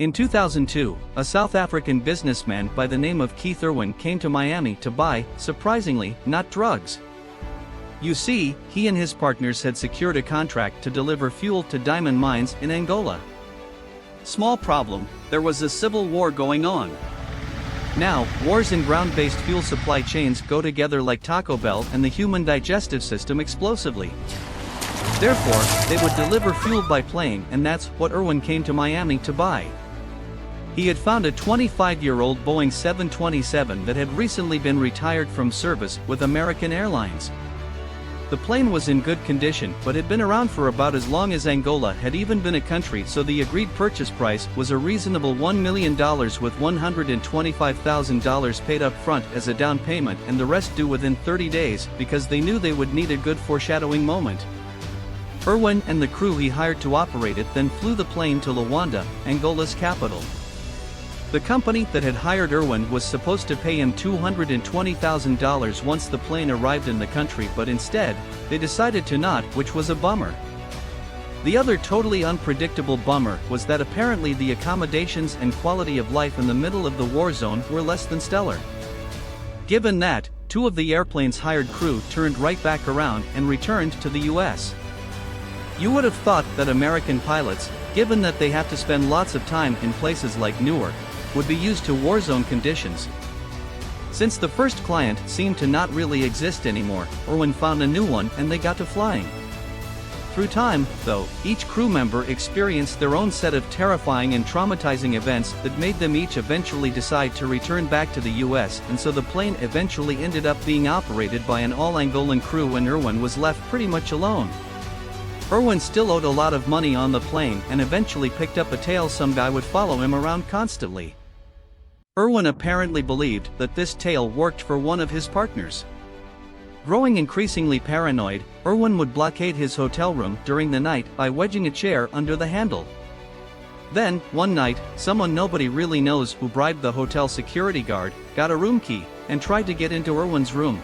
In 2002, a South African businessman by the name of Keith Irwin came to Miami to buy, surprisingly, not drugs. You see, he and his partners had secured a contract to deliver fuel to diamond mines in Angola. Small problem, there was a civil war going on. Now, wars in ground-based fuel supply chains go together like Taco Bell and the human digestive system explosively. Therefore, they would deliver fuel by plane, and that's what Irwin came to Miami to buy. He had found a 25-year-old Boeing 727 that had recently been retired from service with American Airlines. The plane was in good condition but had been around for about as long as Angola had even been a country, so the agreed purchase price was a reasonable $1 million with $125,000 paid up front as a down payment and the rest due within 30 days because they knew they would need a good foreshadowing moment. Irwin and the crew he hired to operate it then flew the plane to Luanda, Angola's capital. The company that had hired Irwin was supposed to pay him $220,000 once the plane arrived in the country, but instead, they decided to not, which was a bummer. The other totally unpredictable bummer was that apparently the accommodations and quality of life in the middle of the war zone were less than stellar. Given that, two of the airplane's hired crew turned right back around and returned to the US. You would have thought that American pilots, given that they have to spend lots of time in places like Newark, would be used to war zone conditions. Since the first client seemed to not really exist anymore, Irwin found a new one and they got to flying. Through time, though, each crew member experienced their own set of terrifying and traumatizing events that made them each eventually decide to return back to the US, and so the plane eventually ended up being operated by an all-Angolan crew and Irwin was left pretty much alone. Irwin still owed a lot of money on the plane and eventually picked up a tail some guy would follow him around constantly. Irwin apparently believed that this tale worked for one of his partners. Growing increasingly paranoid, Irwin would blockade his hotel room during the night by wedging a chair under the handle. Then, one night, someone nobody really knows who bribed the hotel security guard, got a room key, and tried to get into Irwin's room.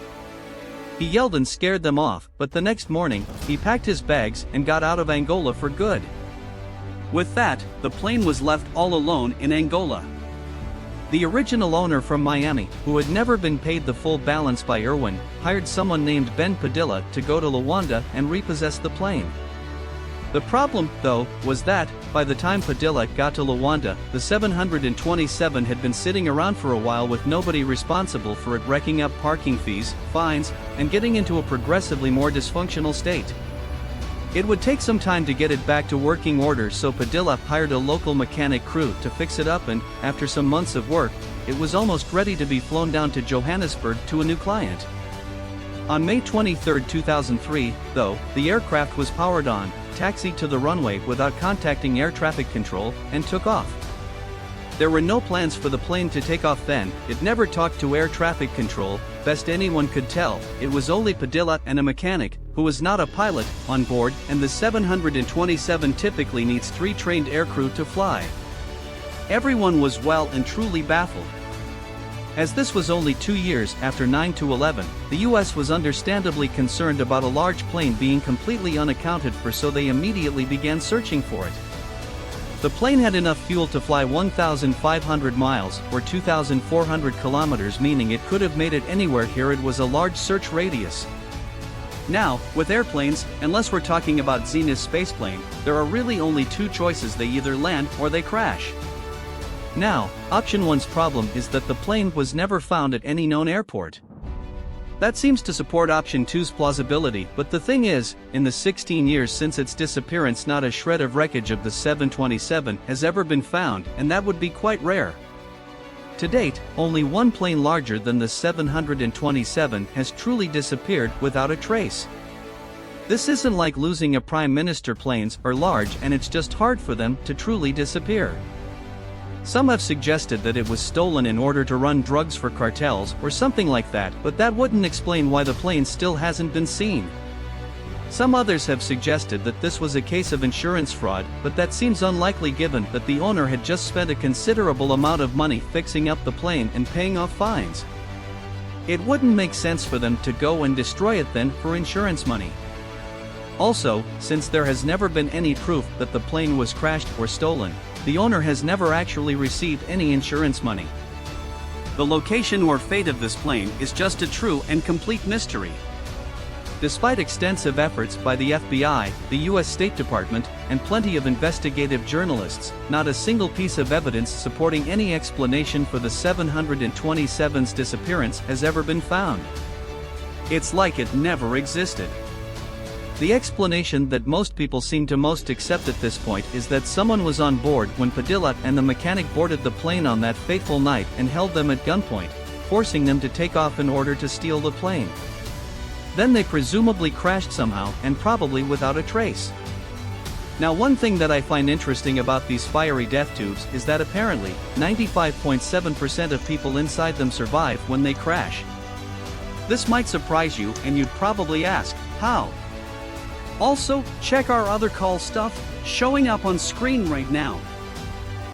He yelled and scared them off, but the next morning, he packed his bags and got out of Angola for good. With that, the plane was left all alone in Angola. The original owner from Miami, who had never been paid the full balance by Irwin, hired someone named Ben Padilla to go to Luanda and repossess the plane. The problem, though, was that, by the time Padilla got to Luanda, the 727 had been sitting around for a while with nobody responsible for it, racking up parking fees, fines, and getting into a progressively more dysfunctional state. It would take some time to get it back to working order, so Padilla hired a local mechanic crew to fix it up, and, after some months of work, it was almost ready to be flown down to Johannesburg to a new client. On May 23, 2003, though, the aircraft was powered on, taxied to the runway without contacting air traffic control, and took off. There were no plans for the plane to take off then, it never talked to air traffic control, best anyone could tell, it was only Padilla and a mechanic, who was not a pilot, on board, and the 727 typically needs 3 trained aircrew to fly. Everyone was well and truly baffled. As this was only 2 years after 9/11, the US was understandably concerned about a large plane being completely unaccounted for, so they immediately began searching for it. The plane had enough fuel to fly 1,500 miles, or 2,400 kilometers, meaning it could have made it anywhere. Here it was a large search radius. Now, with airplanes, unless we're talking about Zenith's spaceplane, there are really only 2 choices: they either land or they crash. Now, option 1's problem is that the plane was never found at any known airport. That seems to support option 2's plausibility, but the thing is, in the 16 years since its disappearance, not a shred of wreckage of the 727 has ever been found, and that would be quite rare. To date, only one plane larger than the 727 has truly disappeared without a trace. This isn't like losing a prime minister. Planes are large and it's just hard for them to truly disappear. Some have suggested that it was stolen in order to run drugs for cartels or something like that, but that wouldn't explain why the plane still hasn't been seen. Some others have suggested that this was a case of insurance fraud, but that seems unlikely given that the owner had just spent a considerable amount of money fixing up the plane and paying off fines. It wouldn't make sense for them to go and destroy it then for insurance money. Also, since there has never been any proof that the plane was crashed or stolen, the owner has never actually received any insurance money. The location or fate of this plane is just a true and complete mystery. Despite extensive efforts by the FBI, the U.S. State Department, and plenty of investigative journalists, not a single piece of evidence supporting any explanation for the 727's disappearance has ever been found. It's like it never existed. The explanation that most people seem to most accept at this point is that someone was on board when Padilla and the mechanic boarded the plane on that fateful night and held them at gunpoint, forcing them to take off in order to steal the plane. Then they presumably crashed somehow and probably without a trace. Now, one thing that I find interesting about these fiery death tubes is that apparently 95.7% of people inside them survive when they crash. This might surprise you, and you'd probably ask, how? Also, check our other call stuff showing up on screen right now.